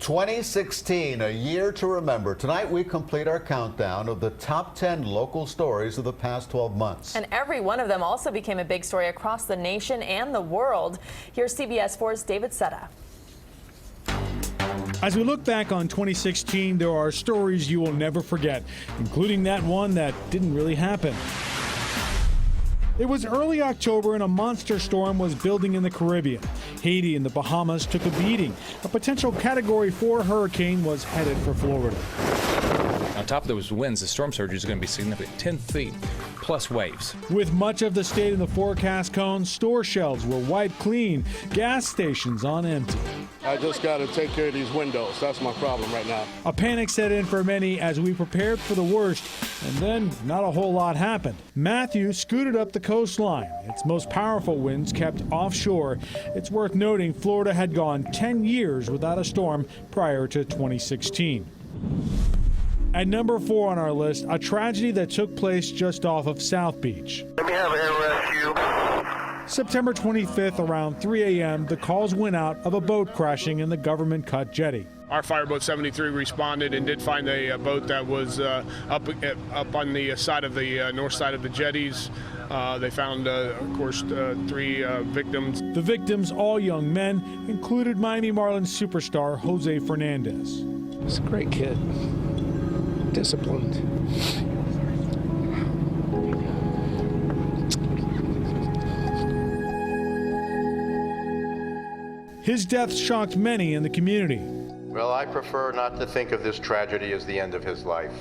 2016, a year to remember. Tonight we complete our countdown of the top 10 local stories of the past 12 months. And every one of them also became a big story across the nation and the world. Here's CBS 4's David Sutta. As we look back on 2016, there are stories you will never forget, including that one that didn't really happen. It was early October and a monster storm was building in the Caribbean. Haiti and the Bahamas took a beating. A potential Category 4 hurricane was headed for Florida. On top of those winds, the storm surge is going to be significant, 10 feet plus waves. With much of the state in the forecast cone, store shelves were wiped clean, gas stations on empty. I just got to take care of these windows. That's my problem right now. A panic set in for many as we prepared for the worst, and then not a whole lot happened. Matthew scooted up the coastline. Its most powerful winds kept offshore. It's worth noting Florida had gone 10 years without a storm prior to 2016. At number 4 on our list, a tragedy that took place just off of South Beach. Let me have an air rescue. September 25th, around 3 a.m., the calls went out of a boat crashing in the government-cut jetty. Our Fireboat 73 responded and did find a boat that was up on the side of the north side of the jetties. They found, of course, 3 victims. The victims, all young men, included Miami Marlins superstar Jose Fernandez. He's a great kid. Disciplined. His death shocked many in the community. Well, I prefer not to think of this tragedy as the end of his life,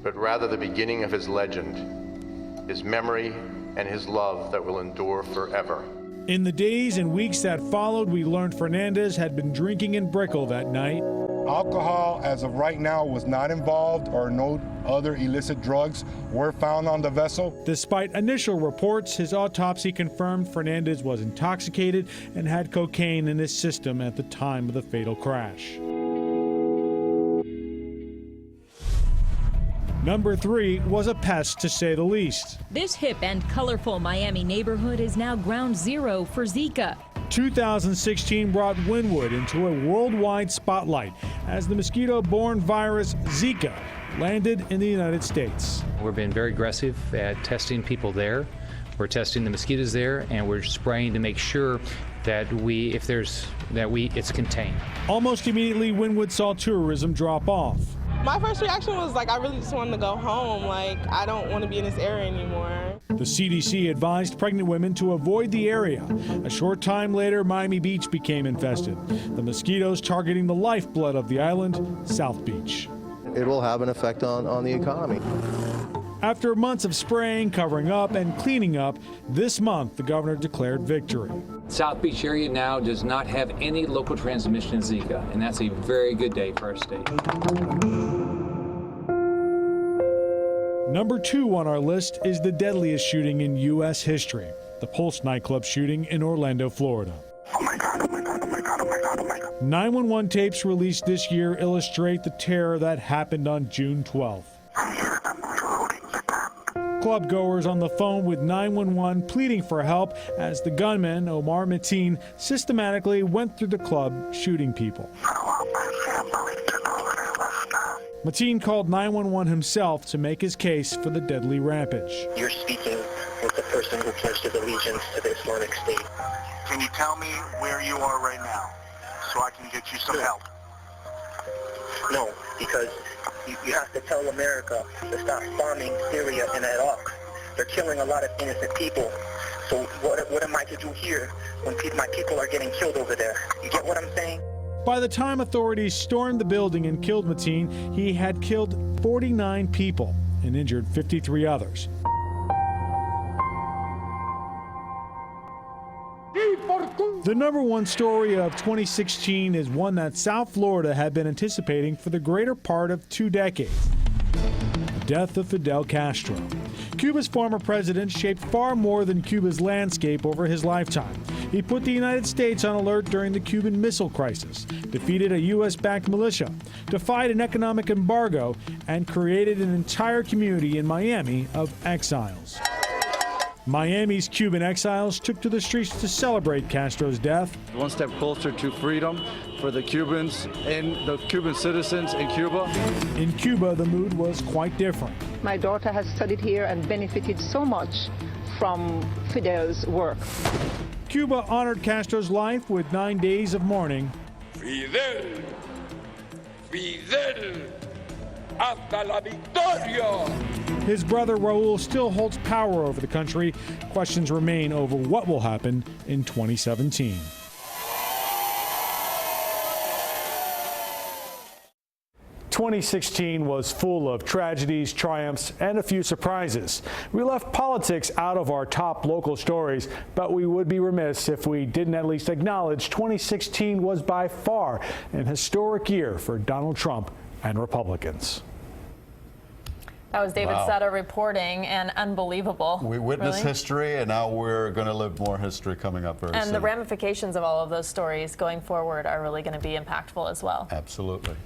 but rather the beginning of his legend, his memory, and his love that will endure forever. In the days and weeks that followed, we learned Fernandez had been drinking in Brickell that night. Alcohol, as of right now, was not involved, or no other illicit drugs were found on the vessel. Despite initial reports, his autopsy confirmed Fernandez was intoxicated and had cocaine in his system at the time of the fatal crash. Number 3 was a pest, to say the least. This hip and colorful Miami neighborhood is now ground zero for Zika. 2016 brought Wynwood into a worldwide spotlight as the mosquito-borne virus Zika landed in the United States. We're being very aggressive at testing people there. We're testing the mosquitoes there, and we're spraying to make sure that it's contained. Almost immediately, Wynwood saw tourism drop off. My first reaction was I really just wanted to go home. I don't want to be in this area anymore. The CDC advised pregnant women to avoid the area. A short time later, Miami Beach became infested. The mosquitoes targeting the lifeblood of the island, South Beach. It will have an effect on the economy. After months of spraying, covering up, and cleaning up, this month the governor declared victory. South Beach area now does not have any local transmission of Zika, and that's a very good day for our state. Number 2 on our list is the deadliest shooting in U.S. history, the Pulse nightclub shooting in Orlando, Florida. Oh my God, oh my God, oh my God, oh my God, oh my God. 911 tapes released this year illustrate the terror that happened on June 12th. I'm here, I'm reloading the gun. Club goers on the phone with 911 pleading for help as the gunman, Omar Mateen, systematically went through the club shooting people. I want my family to know that I left now. Mateen called 911 himself to make his case for the deadly rampage. You're speaking with the person who pledged his allegiance to the Islamic State. Can you tell me where you are right now so I can get you some help? No, because you have to tell America to stop bombing Syria and Iraq. They're killing a lot of innocent people. So what am I to do here when my people are getting killed over there? You get what I'm saying? By the time authorities stormed the building and killed Mateen, he had killed 49 people and injured 53 others. The number 1 story of 2016 is one that South Florida had been anticipating for the greater part of 2 decades. The death of Fidel Castro. Cuba's former president shaped far more than Cuba's landscape over his lifetime. He put the United States on alert during the Cuban Missile Crisis, defeated a U.S.-backed militia, defied an economic embargo, and created an entire community in Miami of exiles. Miami's Cuban exiles took to the streets to celebrate Castro's death. One step closer to freedom for the Cubans and the Cuban citizens in Cuba. In Cuba, the mood was quite different. My daughter has studied here and benefited so much from Fidel's work. Cuba honored Castro's life with 9 days of mourning. Fidel, Fidel, hasta la victoria. His brother Raul still holds power over the country. Questions remain over what will happen in 2017. "2016 was full of tragedies, triumphs, and a few surprises. We left politics out of our top local stories, but we would be remiss if we didn't at least acknowledge 2016 was by far an historic year for Donald Trump and Republicans." That was David Wow. Sutter reporting, and unbelievable. We witnessed Really? history, and now we're going to live more history coming up very soon. And the ramifications of all of those stories going forward are really going to be impactful as well. Absolutely.